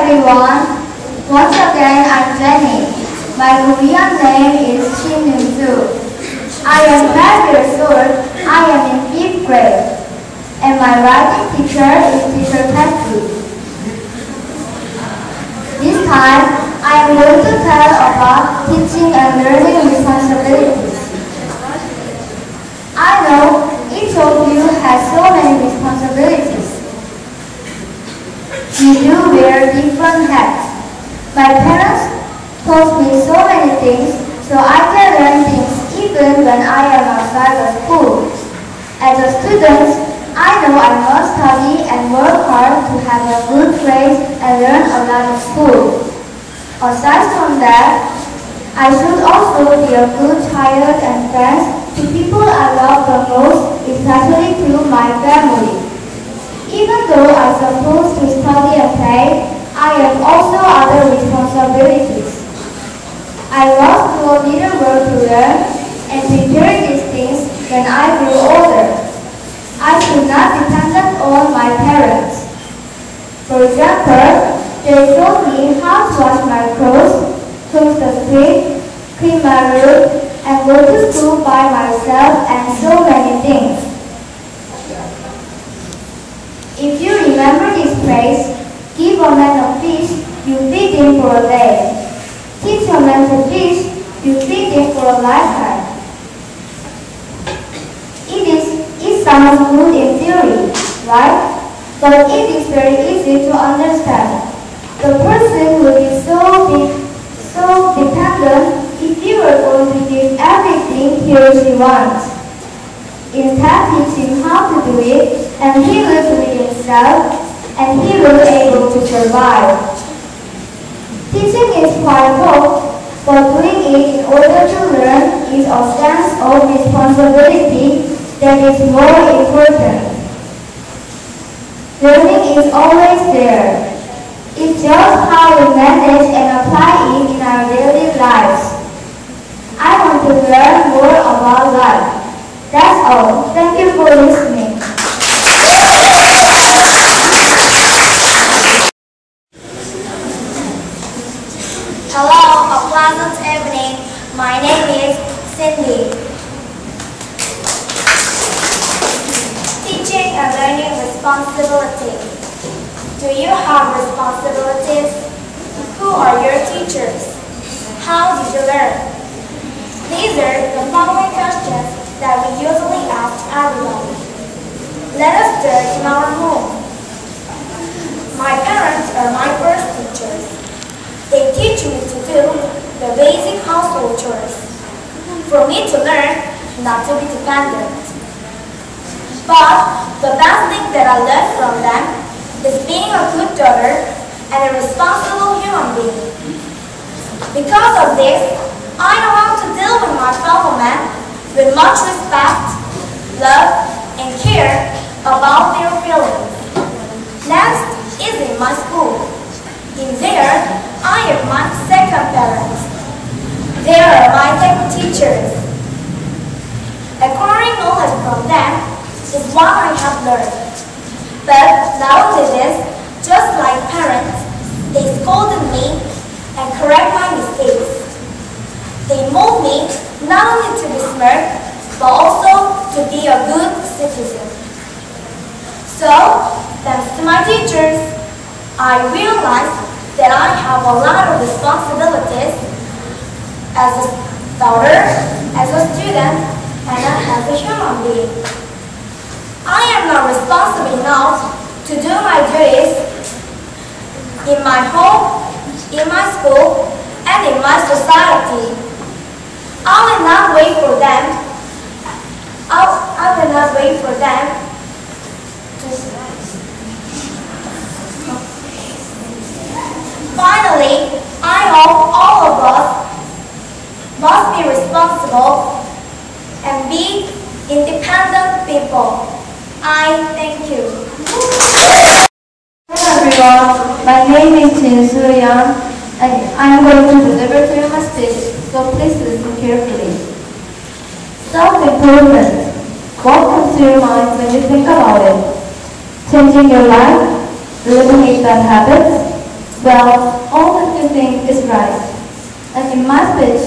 everyone. Once again, I'm Jenny. My Korean name is Shin Yoon-soo. I am 12 years old. I am in 5th grade. And my writing teacher is Teacher Patrick. This time, I am going to tell about teaching and learning responsibilities. I know each of you has so many responsibilities. You do wear different hats. My parents taught me so many things, so I can learn things even when I am outside of school. As a student, I know I must study and work hard to have a good grade and learn a lot of school. Aside from that, I should also be a good child and friend to people I love the most, especially to my family. Even though I'm supposed to study and play, I have also other responsibilities. I must do a little work to learn and prepare these things when I grow older. I should not depend on my parents. For example, they taught me how to wash my clothes, cross the street, clean my room, and go to school by myself, and so many things. If you remember this phrase, give a man a fish, you feed him for a day. Teach a man to fish, you feed him for a lifetime. It sounds good in theory, right? But it is very easy to understand. The person will be so dependent if you are going to give everything he or she wants. Instead, teach him how to do it, and he will do it himself, and he will be able to survive. Teaching is quite tough, but doing it in order to learn is a sense of responsibility that is more important. Learning is always there. It's just how we manage and apply it in our daily lives. I want to learn more about life. That's all. Thank you for listening. Hello, a pleasant evening. My name is Cindy. Teaching and learning responsibility. Do you have responsibilities? Who are your teachers? How did you learn? These are the following questions that we usually ask everybody. Let us start in our home. My parents are my first teachers. They teach me to do the basic household chores. For me to learn not to be dependent. But the best thing that I learned from them is being a good daughter and a responsible human being. Because of this, I know how to deal with my fellow men with much respect, love, and care about their feelings. Next is in my school. In there, I have my second parents. They are my second teachers. Acquiring knowledge from them is what I have learned. But nowadays, just like parents, they scolded me and correct my mistakes. They mold me not only to be smart, but also to be a good citizen. So, thanks to my teachers, I realized that I have a lot of responsibilities as a daughter, as a student, and as a human being. I am not responsible enough to do my duties in my home, in my school, and in my society. I will not wait for them. I will not wait for them to. Finally, I hope all of us must be responsible and be independent people. I thank you. Hello everyone, my name is Jin Soo-young, and I'm going to deliver to you my speech, so please listen carefully. Self-improvement. What comes to your mind when you think about it? Changing your life? Eliminating bad habits? Well, all that you think is right. And in my speech,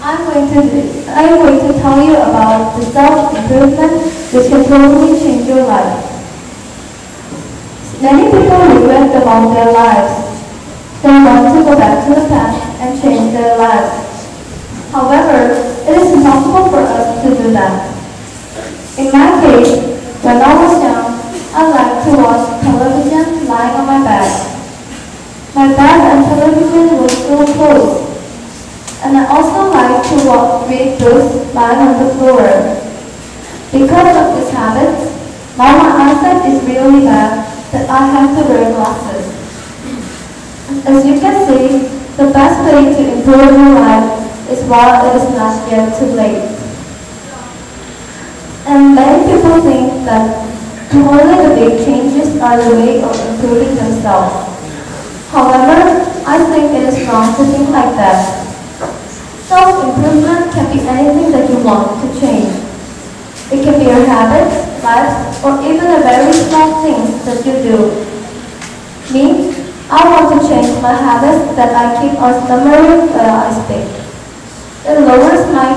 I'm going to tell you about the self-improvement which can totally change your life. Many people regret about their lives. They want to go back to the past and change their lives. However, it is impossible for us to do that. In my case, when I was young, I liked to watch television lying on my bed. My bed and television were still closed. And I also liked to read books lying on the floor. Because of this habit, now my eyesight is really bad that I have to wear glasses. As you can see, the best way to improve your life is while it is not yet too late. And many people think that only the big changes are the way of improving themselves. However, I think it is wrong to think like that. Self-improvement can be anything that you want to change. It can be your habits, lives, or even the very small things that you do. Me, I want to change my habits that I keep on stammering while I speak. It lowers my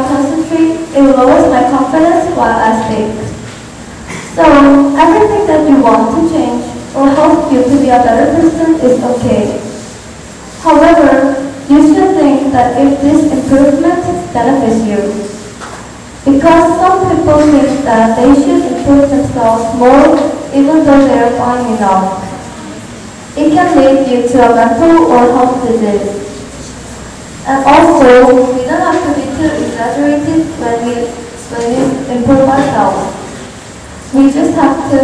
confidence while I speak. So, everything that you want to change or help you to be a better person is okay. However, you should think that if this improvement benefits you. Because some people think that they should improve themselves more even though they are fine enough. It can lead you to a mental or health disease. And also, we don't have to be too exaggerated when we improve ourselves. We just have to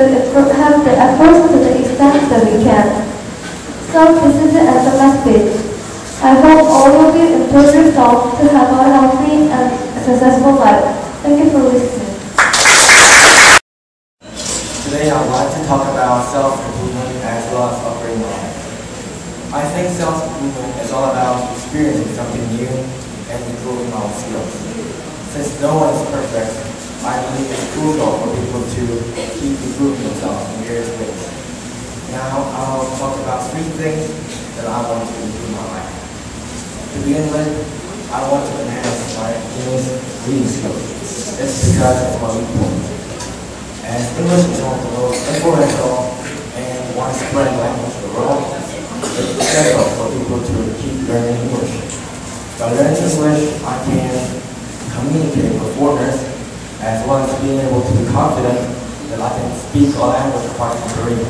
have the efforts to the extent that we can. So this is it as a message. I hope all of you improve yourself to have a healthy and successful life. Thank you for listening. Today I would like to talk about self-improvement as well as operating life. I think self-improvement is all about experiencing something new and improving our skills. Since no one is perfect, I believe it's crucial for people to keep improving themselves in various ways. Now I'll talk about 3 things that I want to improve my life. To begin with, I want to enhance my English reading skills. It's because it's my weak point. As English is one of the most influential and widespread language in the world, it's essential for people to keep learning English. By learning English, I can communicate with foreigners, as well as being able to be confident that I can speak a language quite Korean.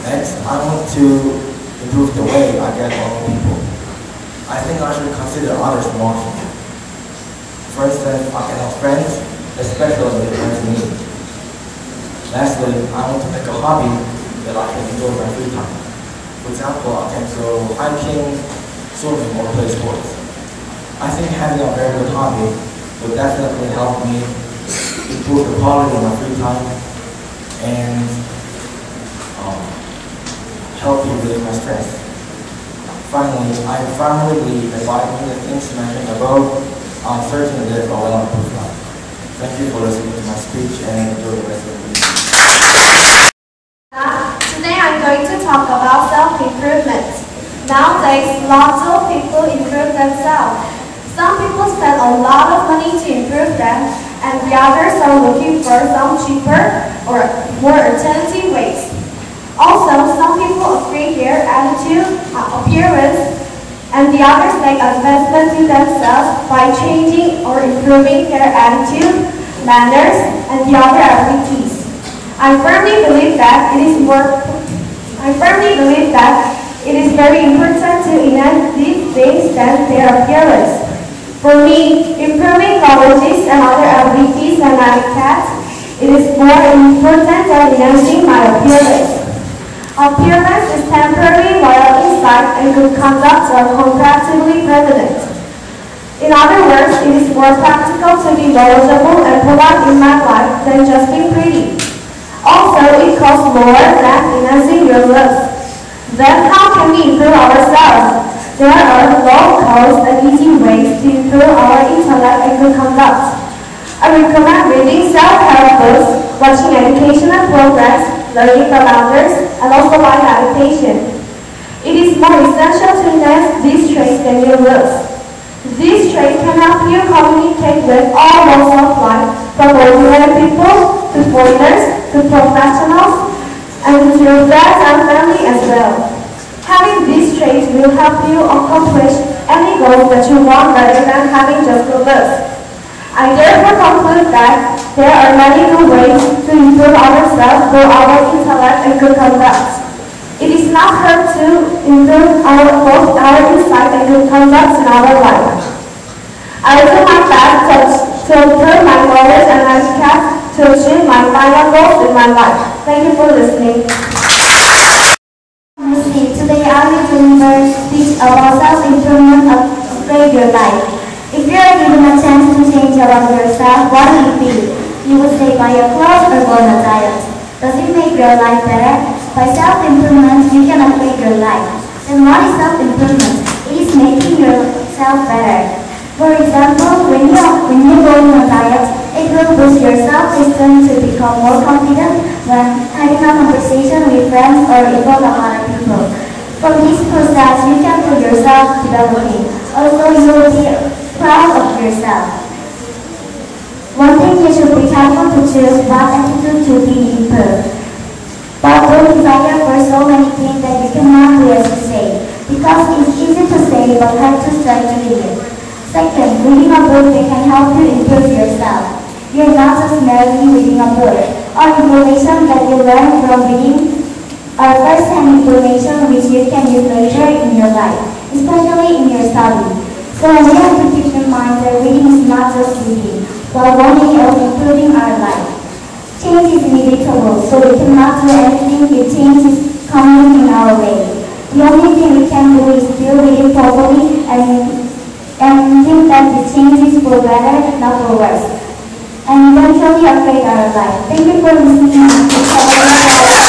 Next, I want to improve the way I get along with people. I think I should consider others more. For instance, I can have friends, especially when they come to me. Lastly, I want to make a hobby that I can enjoy my free time. For example, I can go hiking, swimming, or play sports. I think having a very good hobby will definitely help me improve the quality of my free time and help me relieve my stress. Finally, I firmly believe that by doing the things mentioned above, I'm certain to live a well-improved life. Thank you for listening to my speech and enjoy the rest of the meeting. Today I'm going to talk about self-improvement. Nowadays, lots of people improve themselves. Some people spend a lot of money to improve them, and the others are looking for some cheaper or more alternative ways. Also, some people upgrade their attitude, appearance, and the others make advancements in themselves by changing or improving their attitude, manners, and the other abilities. I firmly believe that it is very important to enhance these things than their appearance. For me, improving knowledge and other abilities and habitats, it is more important than enhancing my appearance. Appearance is temporary while insight and good conduct are comparatively permanent. In other words, it is more practical to be knowledgeable and polite in my life than just being pretty. Also, it costs more than enhancing your looks. Then how can we improve ourselves? There are low-cost and easy ways to improve our intellect and good conduct. I recommend reading self-help books, watching educational programs, learning from others, and also live meditation. It is more essential to enhance these traits than you lose. These traits can help you communicate with all walks of life, from ordinary people to foreigners to professionals, and with your friends and family as well. Having these traits will help you accomplish any goals that you want rather than having just a list. I therefore conclude that there are many good ways to improve ourselves through our intellect and good conduct. It is not hard to improve both our insight and good conduct in our life. I will do my best to improve my knowledge and etiquette to achieve my final goals in my life. Thank you for listening. Today I will deliver a speech about self-improvement of upgrade your life. If you are given a chance to change about yourself, what would it be? You would say buy your clothes or go on a diet. Does it make your life better? By self-improvement, you can upgrade your life. Then what is self-improvement? It is making yourself better. For example, when you go on a diet, it will boost your self-esteem to become more confident when having a conversation with friends or even among other people. From this process, you can feel yourself developing. Also, you will be proud of yourself. One thing you should be careful to choose what attitude to be improved. But don't desire for so many things that you cannot do as you say, because it's easy to say but hard to start doing it. Second, reading a book that can help you improve yourself. You're not just merely reading a book, or information that you learn from reading are first-hand information which you can use later in your life, especially in your study. So we have to keep in mind that reading is not just reading, but one way of improving our life. Change is inevitable, so we cannot do anything if change is coming in our way. The only thing we can do is still read it properly and think that the change is for better, not for worse. And eventually upgrade our life. Thank you for listening.